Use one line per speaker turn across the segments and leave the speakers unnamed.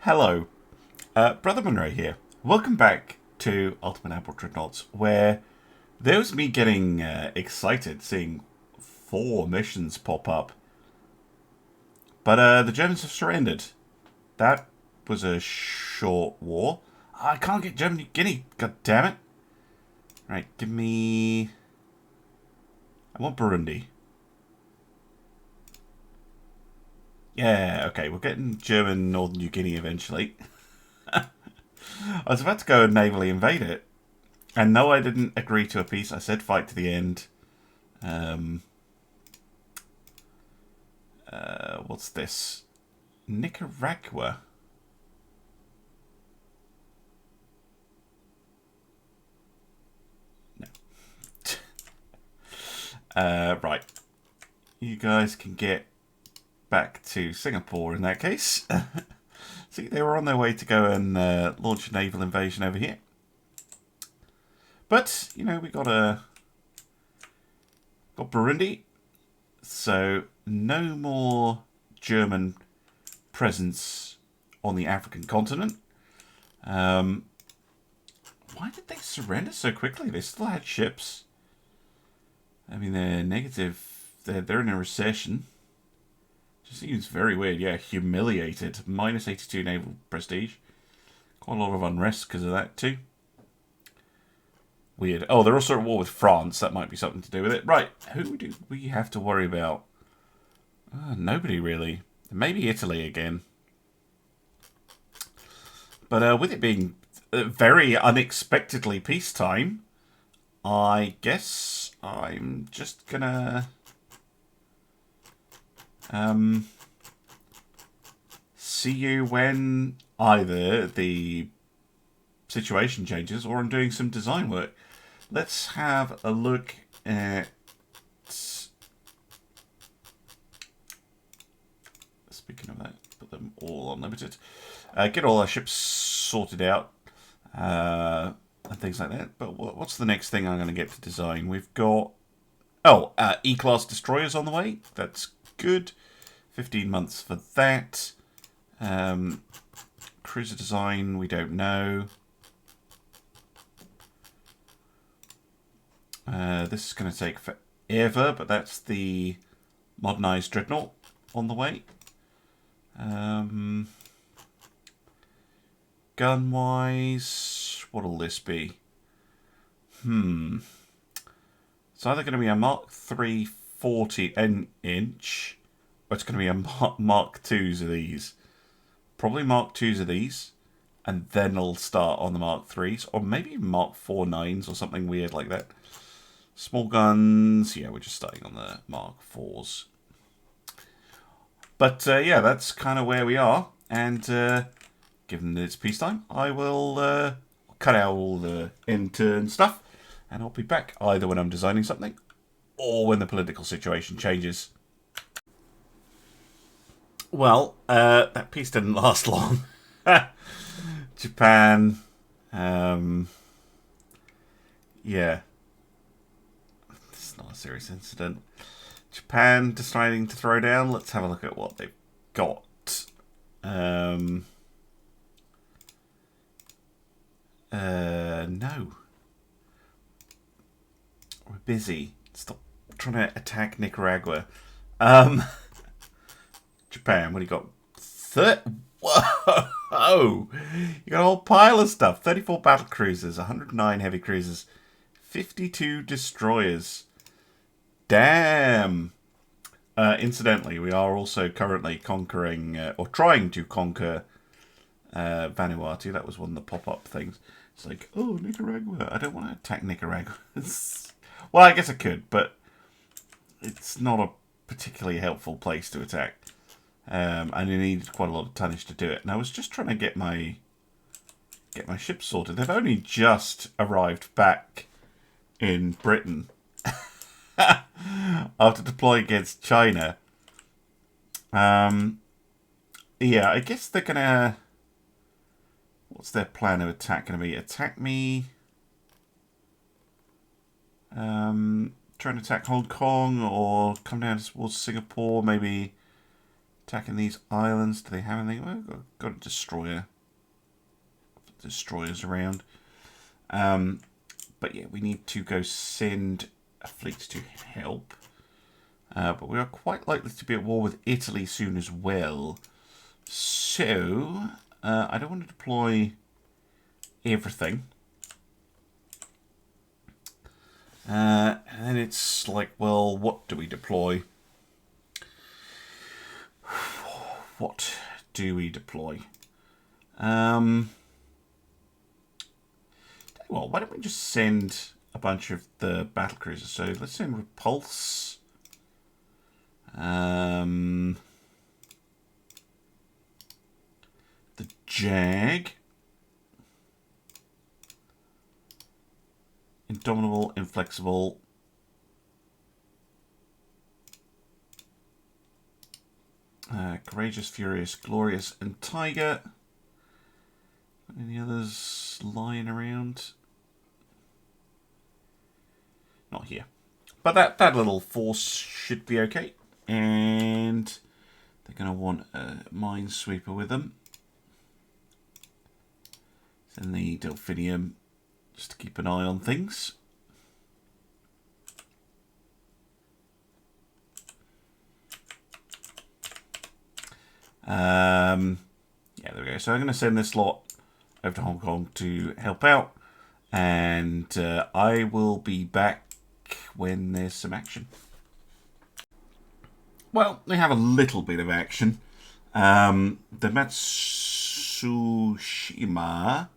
Hello, Brother Monroe here. Welcome back to Ultimate Apple Dreadnoughts, where there was me getting excited seeing 4 missions pop up. But the Germans have surrendered. That was a short war. I can't get Germany Guinea, god damn it. Right, give me... I want Burundi. Yeah, okay, we're getting German Northern New Guinea eventually. I was about to go and navally invade it. And no, I didn't agree to a peace. I said fight to the end. What's this? Nicaragua. No. Right. You guys can get back to Singapore in that case. See, they were on their way to go and launch a naval invasion over here. But, you know, we got Burundi. So, no more German presence on the African continent. Why did they surrender so quickly? They still had ships. I mean, they're negative. They're in a recession. Just seems very weird. Yeah, humiliated. Minus 82 naval prestige. Quite a lot of unrest because of that too. Weird. Oh, they're also at war with France. That might be something to do with it. Right, who do we have to worry about? Nobody really. Maybe Italy again. But with it being very unexpectedly peacetime, I guess I'm just gonna see you when either the situation changes or I'm doing some design work. Let's have a look at... Speaking of that, put them all on limited. Get all our ships sorted out and things like that. But what's the next thing I'm going to get to design? We've got... E-class destroyers on the way. That's good. 15 months for that. Cruiser design, we don't know. This is going to take forever, but that's the modernized dreadnought on the way. Gun-wise, what'll this be? It's either going to be a Mark 3 40 inch, or it's going to be a Mark 2s of these. Probably Mark 2s of these, and then I'll start on the Mark 3s, or maybe Mark 4 9s or something weird like that. Small guns, yeah, we're just starting on the Mark 4s. But yeah, that's kind of where we are. And given that it's peacetime, I will cut out all the intern stuff. And I'll be back either when I'm designing something or when the political situation changes. Well, that peace didn't last long. Japan. Yeah. It's not a serious incident. Japan deciding to throw down. Let's have a look at what they've got. No. We're busy. Stop trying to attack Nicaragua. Japan, what do you got? Whoa! You got a whole pile of stuff. 34 battle cruisers, 109 heavy cruisers, 52 destroyers. Damn! Incidentally, we are also currently conquering, or trying to conquer, Vanuatu. That was one of the pop-up things. It's like, oh, Nicaragua. I don't want to attack Nicaragua. Well, I guess I could, but it's not a particularly helpful place to attack. And it needed quite a lot of tonnage to do it. And I was just trying to get my ships sorted. They've only just arrived back in Britain after deploying against China. Yeah, I guess they're gonna... What's their plan of attack going to be? Attack me... trying to attack Hong Kong or come down towards Singapore, maybe Attacking these islands. Do they have anything? Well, got a destroyer. Destroyers around. But yeah, we need to go send a fleet to help. But we are quite likely to be at war with Italy soon as well. So, I don't want to deploy everything. And then it's like, well, what do we deploy? What do we deploy? Well, why don't we just send a bunch of the battle cruisers? So let's send Repulse. The Jag. Indomitable, Inflexible. Courageous, Furious, Glorious, and Tiger. Any others lying around? Not here. But that little force should be okay. And they're going to want a Minesweeper with them. Send the Delphinium just to keep an eye on things. Yeah, there we go. So I'm going to send this lot over to Hong Kong to help out. And I will be back when there's some action. Well, they have a little bit of action. The Tsushima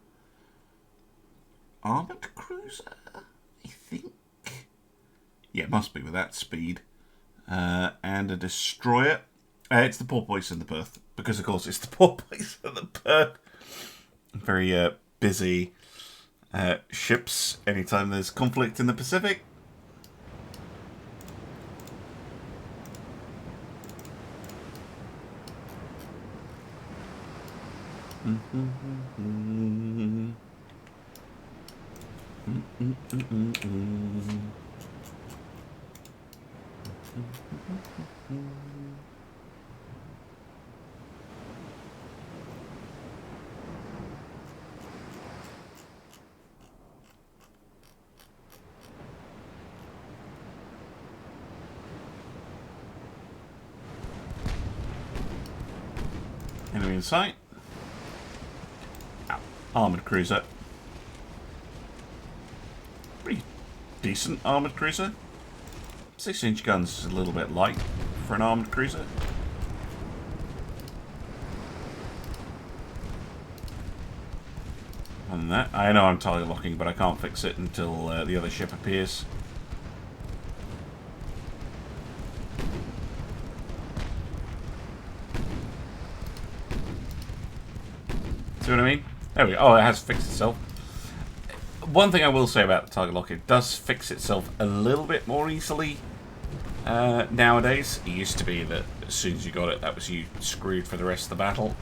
armored cruiser, I think. Yeah, it must be with that speed. And a destroyer. It's the porpoise and the Perth, because of course it's the porpoise and the Perth. Very busy ships anytime there's conflict in the Pacific. Enemy in sight. Armoured cruiser. Pretty decent armoured cruiser. 6-inch guns is a little bit light for an armoured cruiser. Other than that, I know I'm target locking, but I can't fix it until the other ship appears. See what I mean? There we go. Oh, it has fixed itself. One thing I will say about the target lock, it does fix itself a little bit more easily nowadays. It used to be that as soon as you got it, that was you screwed for the rest of the battle.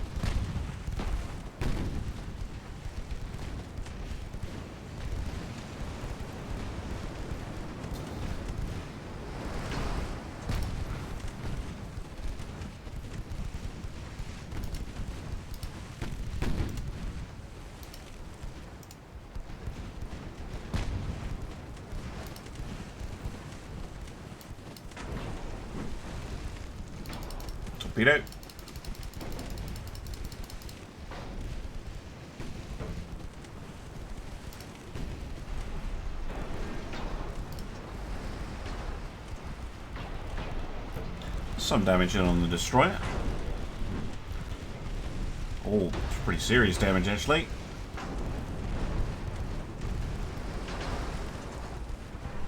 Torpedo. Some damage in on the destroyer. Oh, pretty serious damage actually.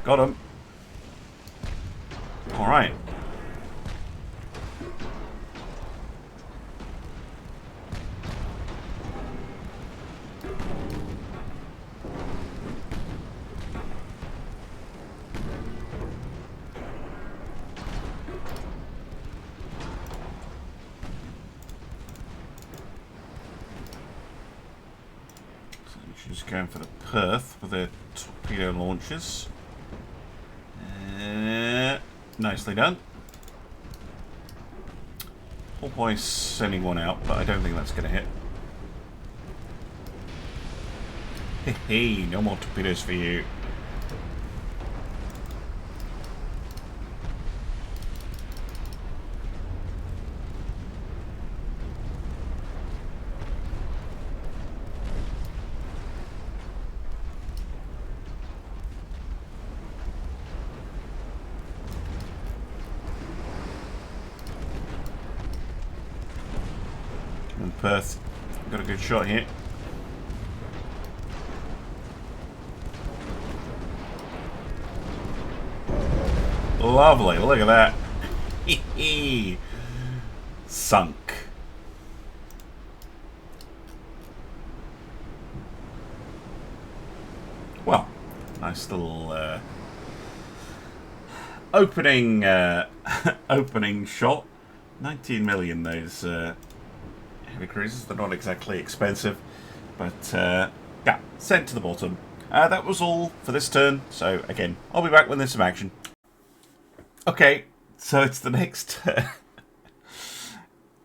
Got him. All right. She's going for the Perth with their torpedo launchers. Nicely done. Poor boy's sending one out, but I don't think that's going to hit. Hey, no more torpedoes for you. And Perth, got a good shot here. Lovely, look at that. Sunk. Well, nice little opening opening shot. 19 million those heavy cruisers. They're not exactly expensive, but yeah, sent to the bottom. That was all for this turn. So again, I'll be back when there's some action. Okay, so it's the next turn.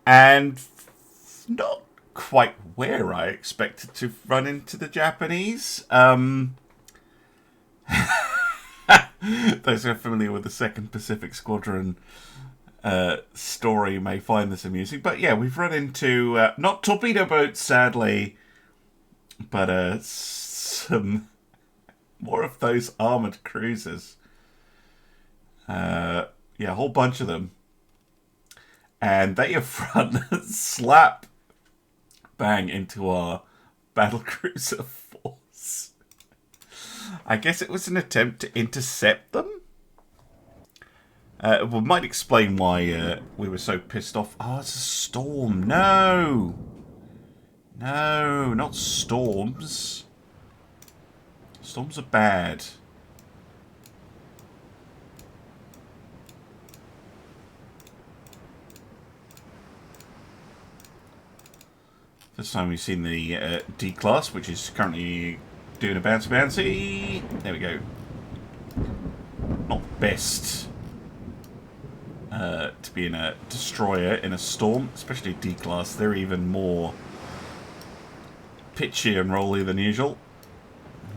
And not quite where I expected to run into the Japanese. Those who are familiar with the Second Pacific Squadron story may find this amusing. But yeah, we've run into, not torpedo boats, sadly, but some more of those armoured cruisers. Yeah, a whole bunch of them. And they have run slap bang into our battlecruiser force. I guess it was an attempt to intercept them. We might explain why we were so pissed off. Oh, it's a storm. No! No, not storms. Storms are bad. This time we've seen the D class, which is currently doing a bouncy. There we go. Not best to be in a destroyer in a storm, especially D class. They're even more pitchy and rolly than usual.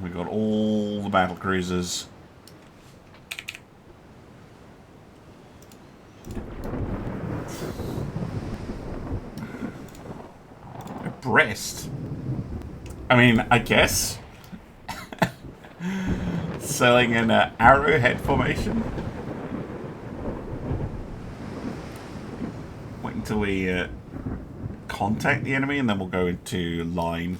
We've got all the battle cruisers. Breast. I mean, I guess. Selling an arrowhead formation. Wait until we contact the enemy and then we'll go into line.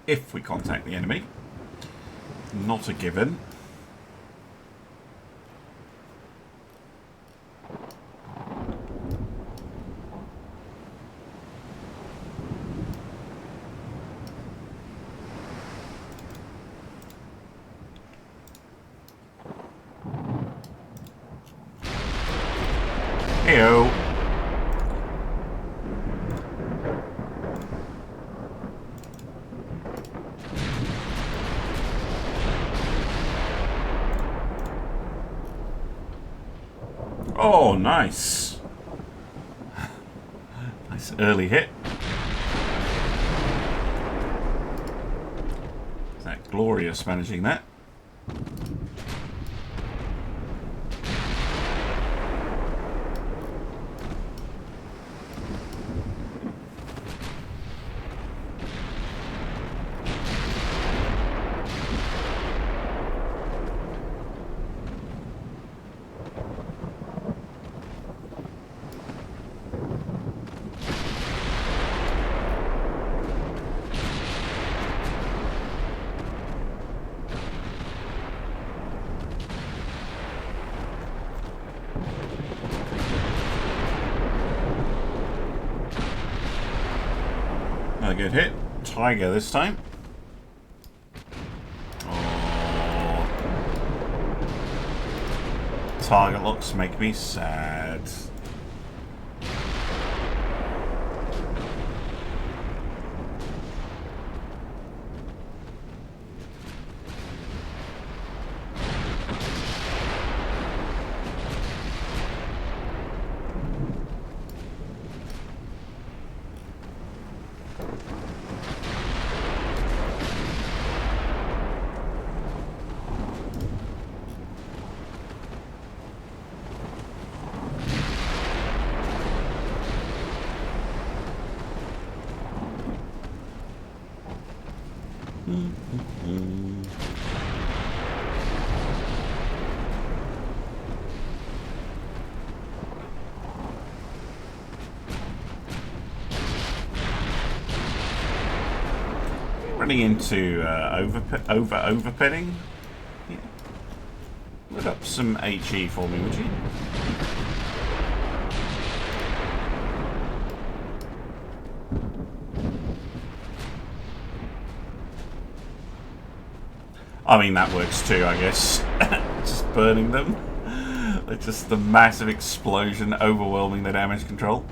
If we contact the enemy. Not a given. Heyo. Oh, nice. Nice early hit. Is that glorious managing that? Good hit. Tiger this time. Oh. Target locks make me sad. Running into overpinning. Yeah. Load up some HE for me, would you? I mean, that works too, I guess. Just burning them. It's just the massive explosion overwhelming the damage control.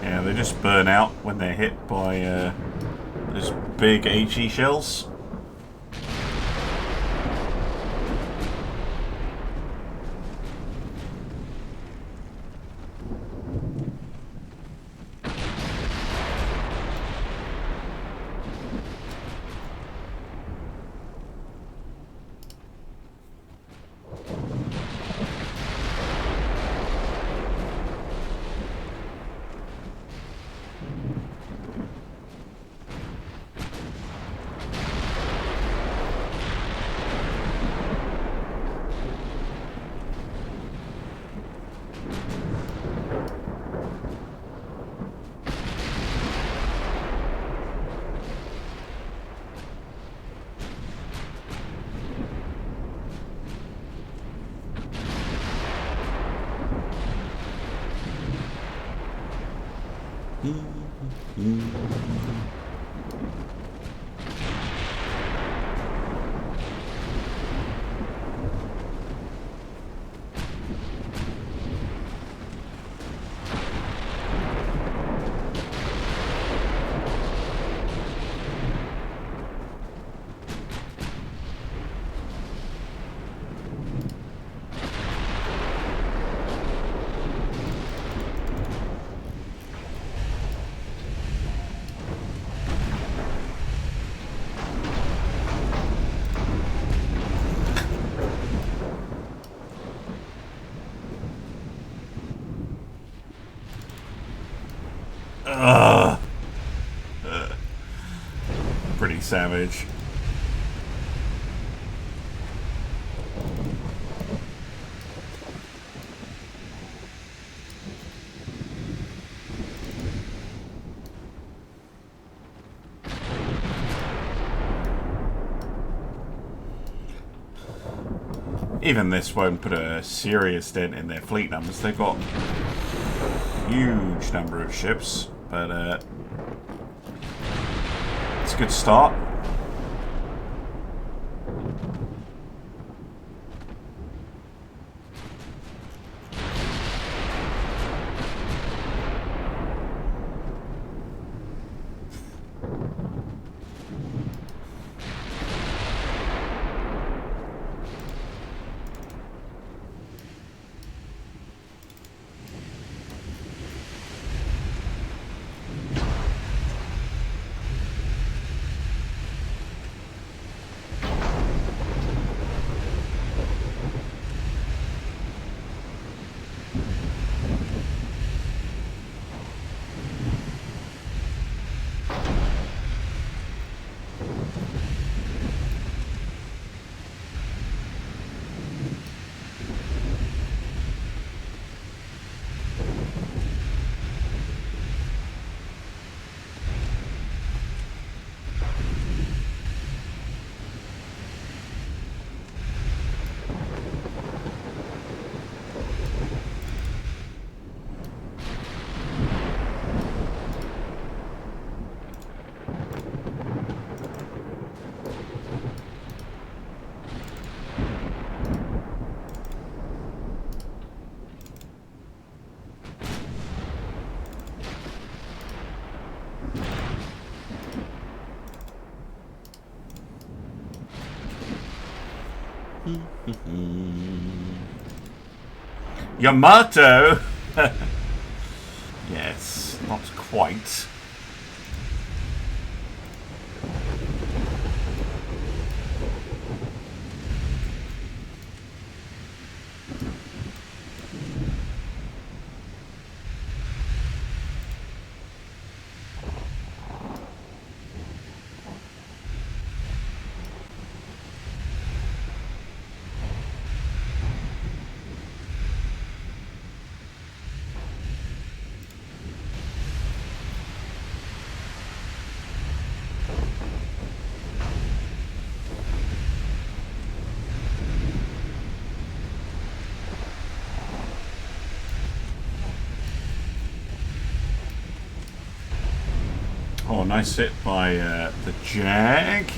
Yeah, they just burn out when they're hit by those big HE shells. Pretty savage. Even this won't put a serious dent in their fleet numbers. They've got a huge number of ships, but it's a good start. Yamato! Yes, not quite. Oh, nice hit by the Jag.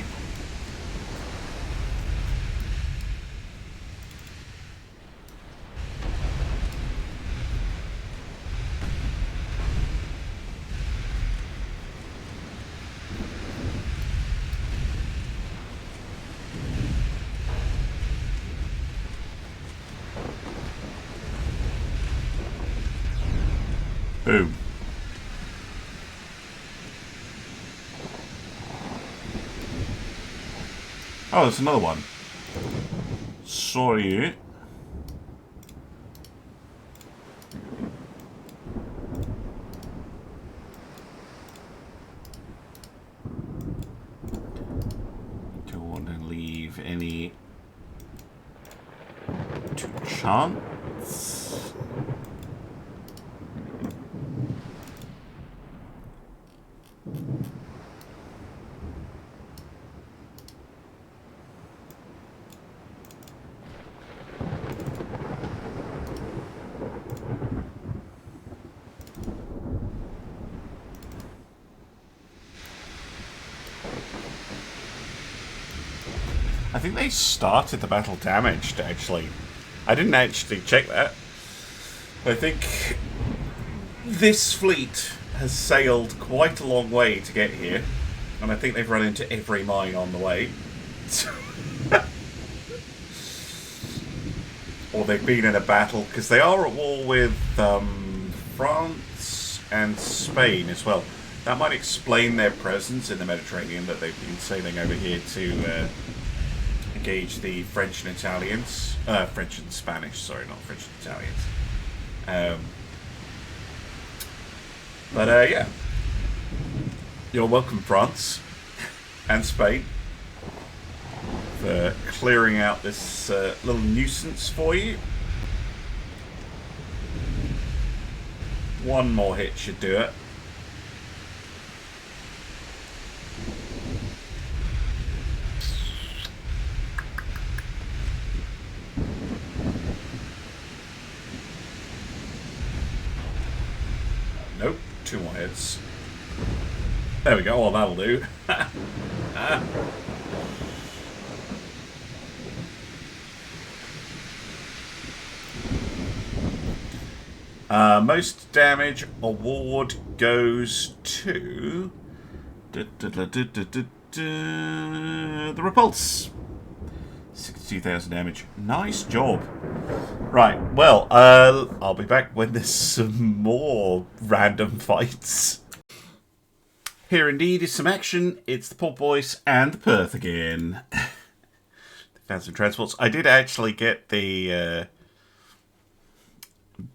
Boom. Oh, there's another one. Sorry. Don't want to leave any to chance. I think they started the battle damaged, actually. I didn't actually check that. I think this fleet has sailed quite a long way to get here. And I think they've run into every mine on the way. Or they've been in a battle, because they are at war with France and Spain as well. That might explain their presence in the Mediterranean, that they've been sailing over here to engage the French and Italians. French and Spanish, sorry, not French and Italians. Yeah. You're welcome, France and Spain, for clearing out this little nuisance for you. One more hit should do it. Nope, 2 more hits. There we go, well that'll do. Most damage award goes to the Repulse. 62,000 damage. Nice job. Right, well, I'll be back when there's some more random fights. Here indeed is some action. It's the Port Voice and the Perth again. Found some transports. I did actually get the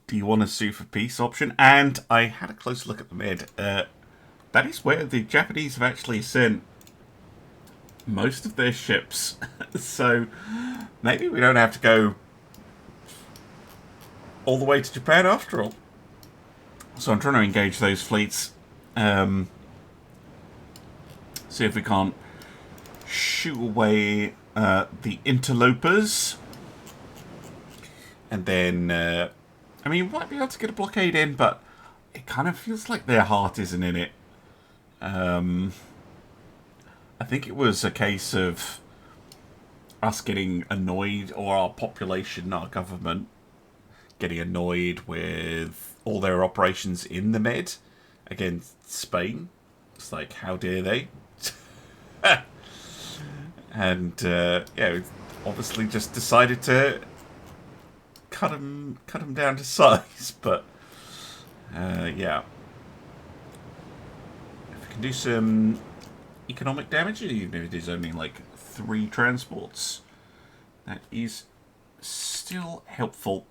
do you want to sue for peace option, and I had a close look at the mid. That is where the Japanese have actually sent most of their ships. So maybe we don't have to go all the way to Japan after all. So I'm trying to engage those fleets. See if we can't shoot away the interlopers. And then, I mean, we might be able to get a blockade in, but it kind of feels like their heart isn't in it. I think it was a case of us getting annoyed, or our population, our government, getting annoyed with all their operations in the Med against Spain. It's like, how dare they? And, yeah, obviously just decided to cut him down to size, but yeah. If we can do some economic damage, even if it is only like 3 transports, that is still helpful.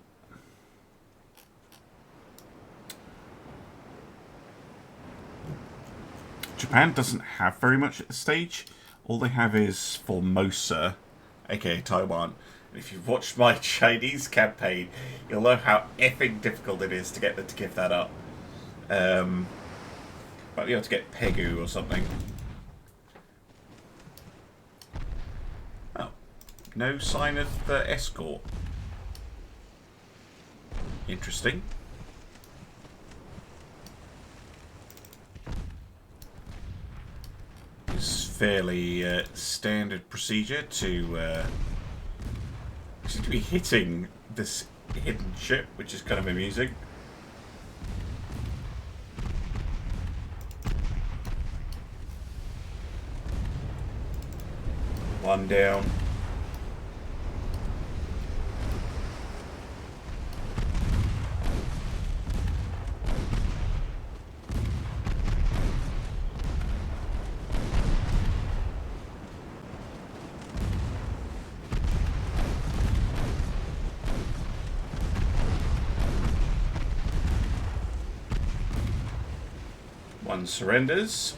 Japan doesn't have very much at this stage. All they have is Formosa, aka Taiwan. And if you've watched my Chinese campaign, you'll know how effing difficult it is to get them to give that up. Might be able to get Pegu or something. Oh, no sign of the escort. Interesting. It's fairly standard procedure to seem to be hitting this hidden ship, which is kind of amusing. One down. One surrenders.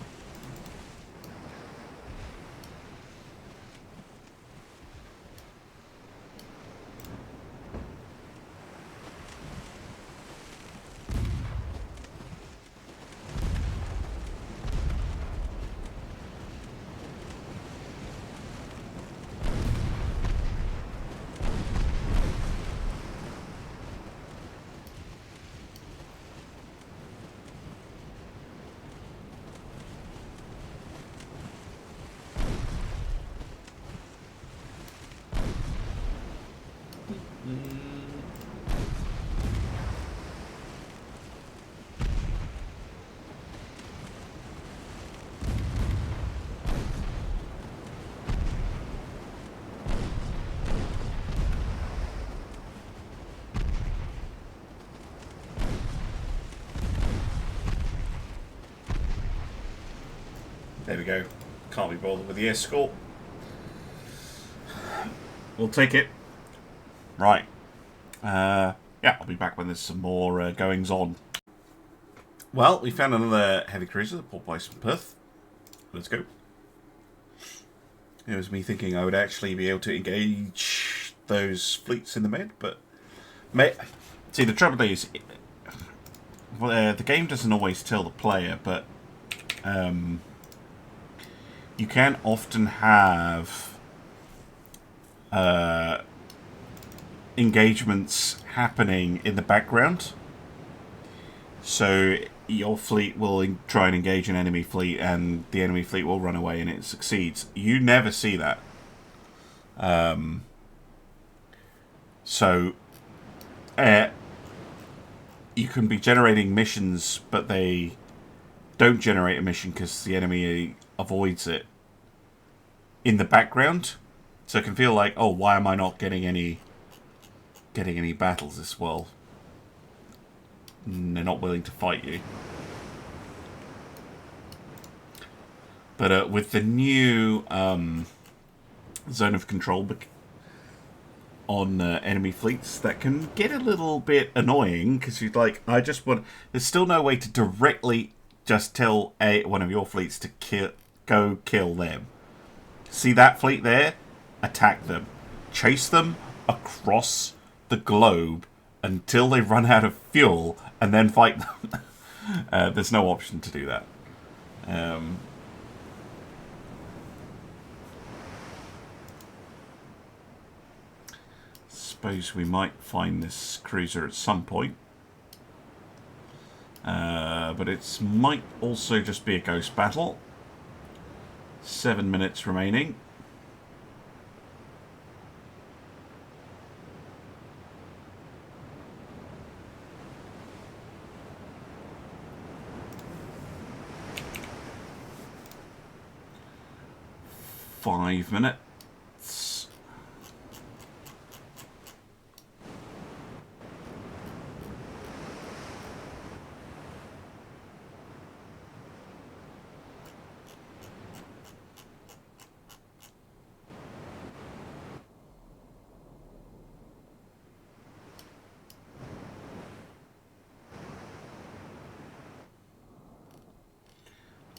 There we go. Can't be bothered with the escort. We'll take it. Right. Yeah, I'll be back when there's some more goings on. Well, we found another heavy cruiser, the Port Bison Perth. Let's go. It was me thinking I would actually be able to engage those fleets in the med, but... See, the trouble is, the game doesn't always tell the player, but... you can often have engagements happening in the background. So your fleet will try and engage an enemy fleet and the enemy fleet will run away and it succeeds. You never see that. So you can be generating missions, but they don't generate a mission because the enemy avoids it in the background. So it can feel like, oh, why am I not getting any battles as well? They're not willing to fight you. But with the new zone of control on enemy fleets, that can get a little bit annoying because you'd like, there's still no way to directly just tell one of your fleets to go kill them. See that fleet there? Attack them. Chase them across the globe until they run out of fuel and then fight them. There's no option to do that. Suppose we might find this cruiser at some point. But it might also just be a ghost battle. 7 minutes remaining. Five minutes.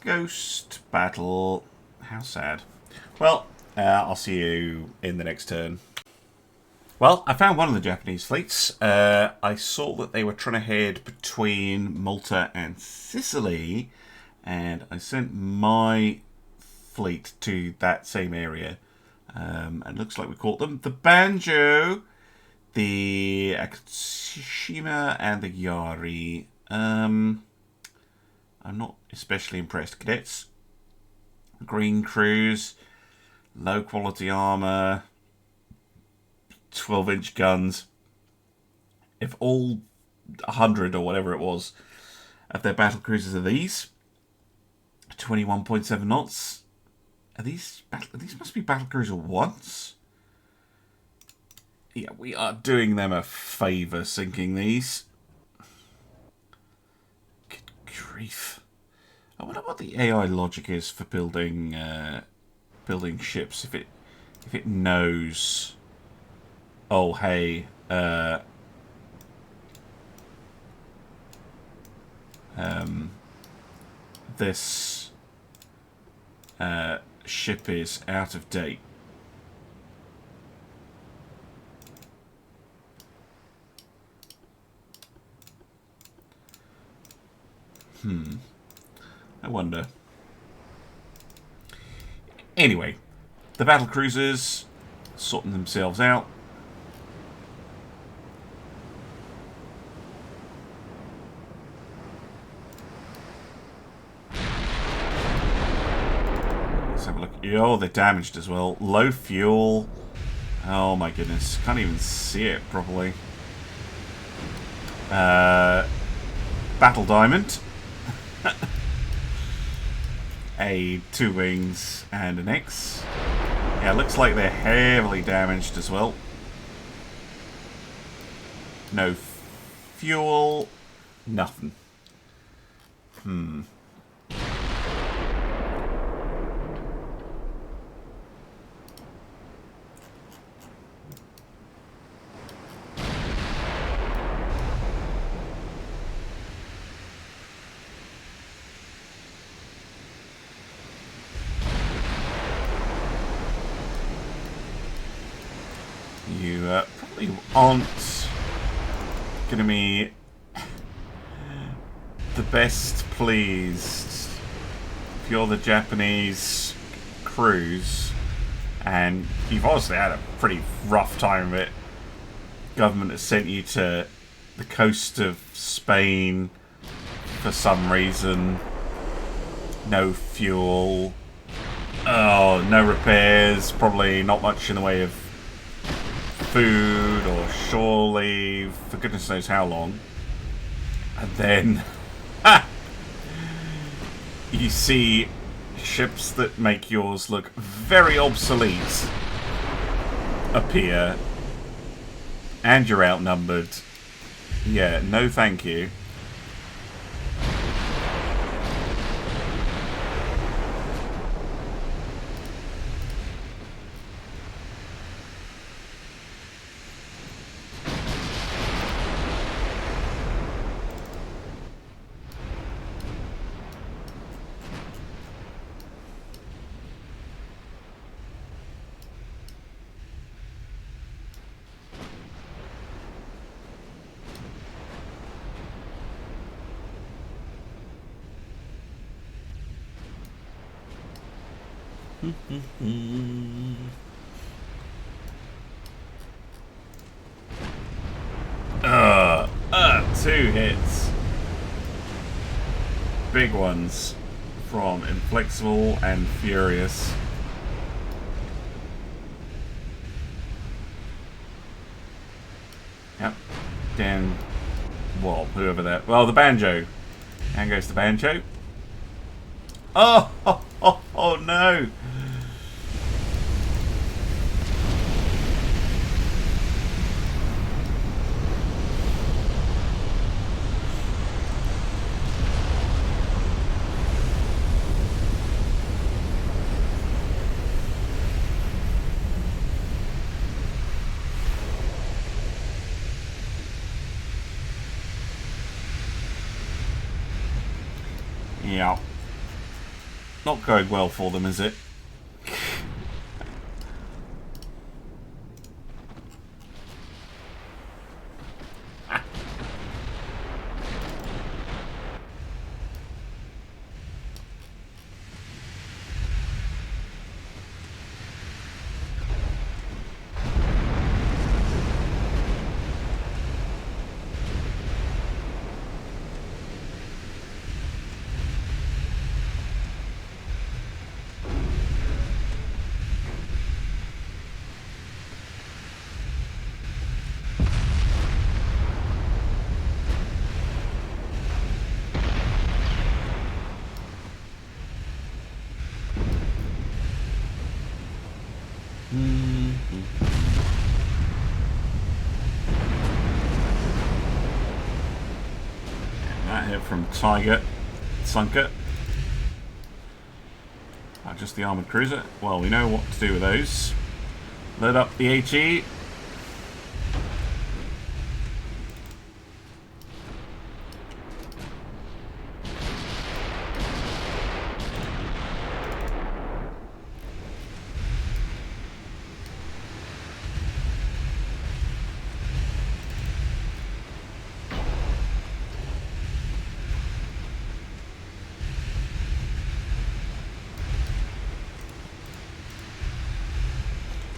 ghost battle. How sad. Well, I'll see you in the next turn. Well, I found one of the Japanese fleets. I saw that they were trying to head between Malta and Sicily, and I sent my fleet to that same area. And looks like we caught them. The Banjo, the Tsushima, and the Yari. I'm not especially impressed. Cadets, green crews, low quality armor, 12-inch guns. If all 100 or whatever it was of their battle cruisers are these, 21.7 knots. These must be battle cruiser once. Yeah, we are doing them a favour sinking these. Good grief! I wonder what the AI logic is for building ships. If it knows. Oh hey. This ship is out of date. I wonder. Anyway, the battle cruisers sorting themselves out. Let's have a look. Oh, they're damaged as well. Low fuel. Oh my goodness. Can't even see it properly. Battle Diamond. A 2 wings and an X. Yeah, looks like they're heavily damaged as well. No fuel. Nothing. You probably aren't going to be the best pleased if you're the Japanese crews, and you've obviously had a pretty rough time of it. Government has sent you to the coast of Spain for some reason. No fuel. Oh, no repairs. Probably not much in the way of food or shore leave for goodness knows how long. And then you see ships that make yours look very obsolete appear, and you're outnumbered. Yeah, no thank you. Two hits. Big ones from Inflexible and Furious. Yep. Dan. Well, whoever that. Well, the Banjo. And goes the Banjo. Oh no! Yeah. Not going well for them, is it? That hit from Tiger, Sunker. Just the armoured cruiser. Well, we know what to do with those. Load up the HE.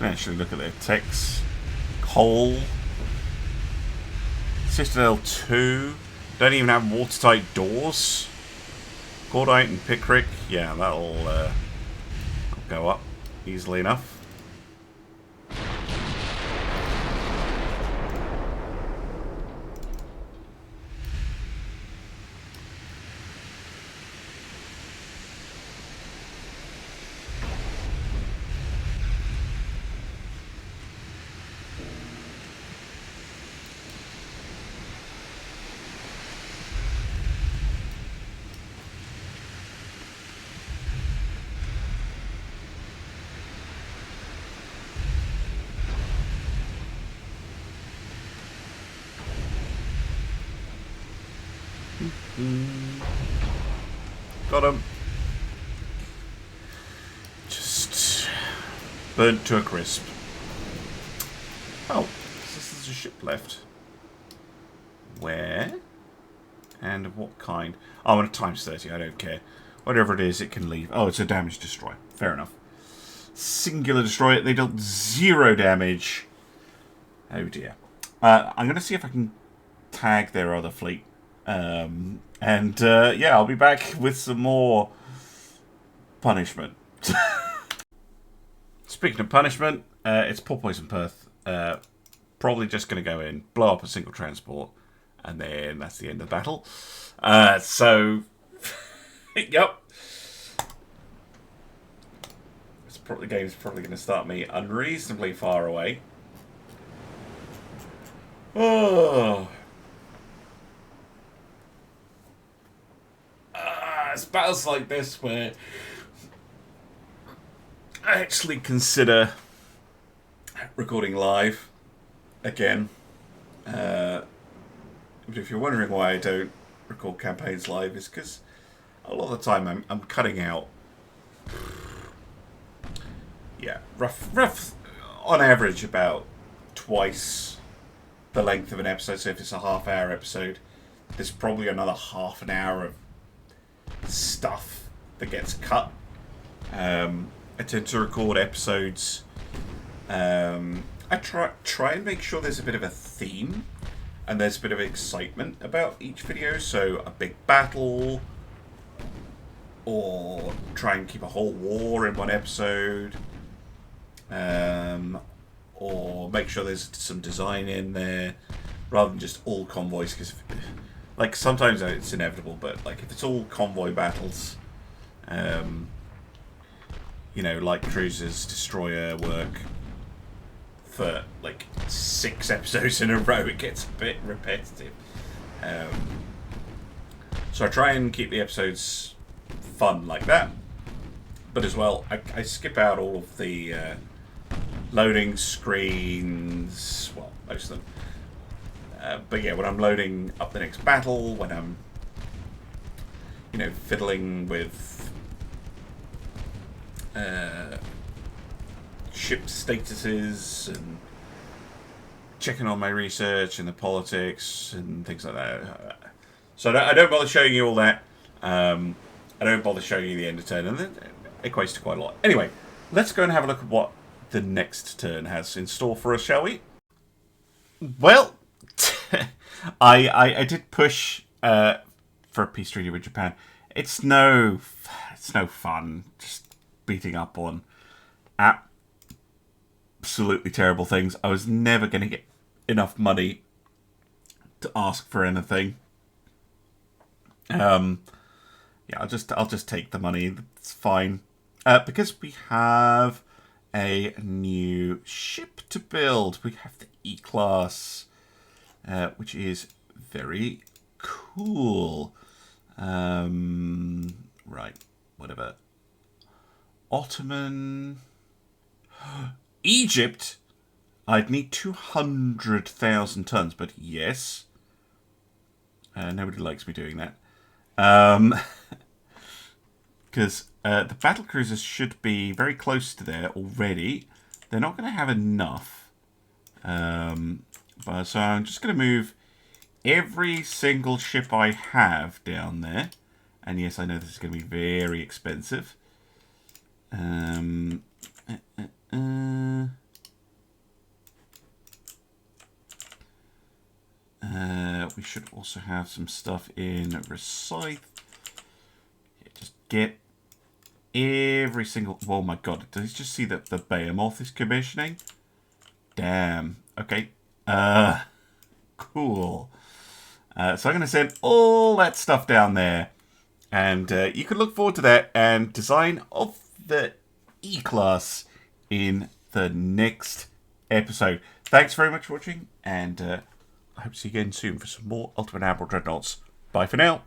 Actually, look at their techs. Coal. Citadel 2. Don't even have watertight doors. Cordite and Pickrick. Yeah, that'll go up easily enough. Got him. Just burnt to a crisp. Oh, there's a ship left. Where? And of what kind? Oh, and a times 30, I don't care. Whatever it is, it can leave. Oh, it's a damage destroyer. Fair enough. Singular destroyer. They dealt 0 damage. Oh dear. I'm going to see if I can tag their other fleet. Yeah, I'll be back with some more punishment. Speaking of punishment, it's Porpoise and Perth. Probably just going to go in, blow up a single transport, and then that's the end of the battle. Yep. The game's probably going to start me unreasonably far away. Oh. It's battles like this where I actually consider recording live again. But if you're wondering why I don't record campaigns live, it's because a lot of the time I'm cutting out. Yeah, rough on average about twice the length of an episode. So if it's a half-hour episode, there's probably another half an hour of stuff that gets cut. I tend to record episodes. I try and make sure there's a bit of a theme and there's a bit of excitement about each video. So a big battle, or try and keep a whole war in one episode, or make sure there's some design in there rather than just all convoys, because like sometimes it's inevitable, but like if it's all convoy battles, you know, light cruisers, destroyer work for like 6 episodes in a row, it gets a bit repetitive. So I try and keep the episodes fun like that, but as well I skip out all of the loading screens, well, most of them. But yeah, when I'm loading up the next battle, when I'm, you know, fiddling with ship statuses and checking on my research and the politics and things like that. So I don't bother showing you all that. I don't bother showing you the end of turn, and it equates to quite a lot. Anyway, let's go and have a look at what the next turn has in store for us, shall we? Well, I did push for a peace treaty with Japan. It's no fun just beating up on absolutely terrible things. I was never going to get enough money to ask for anything. Yeah, I'll just take the money. It's fine. Because we have a new ship to build. We have the E-Class, which is very cool. Right, whatever. Ottoman... Egypt? I'd need 200,000 tons, but yes. Nobody likes me doing that. Because the battle cruisers should be very close to there already. They're not going to have enough. So I'm just going to move every single ship I have down there. And yes, I know this is going to be very expensive. We should also have some stuff in Recite. Yeah, just get every single... Oh my god, did you just see that the Behemoth is commissioning? Damn. Okay. Cool. So I'm going to send all that stuff down there. And you can look forward to that and design of the E-Class in the next episode. Thanks very much for watching, and I hope to see you again soon for some more Ultimate Admiral Dreadnoughts. Bye for now.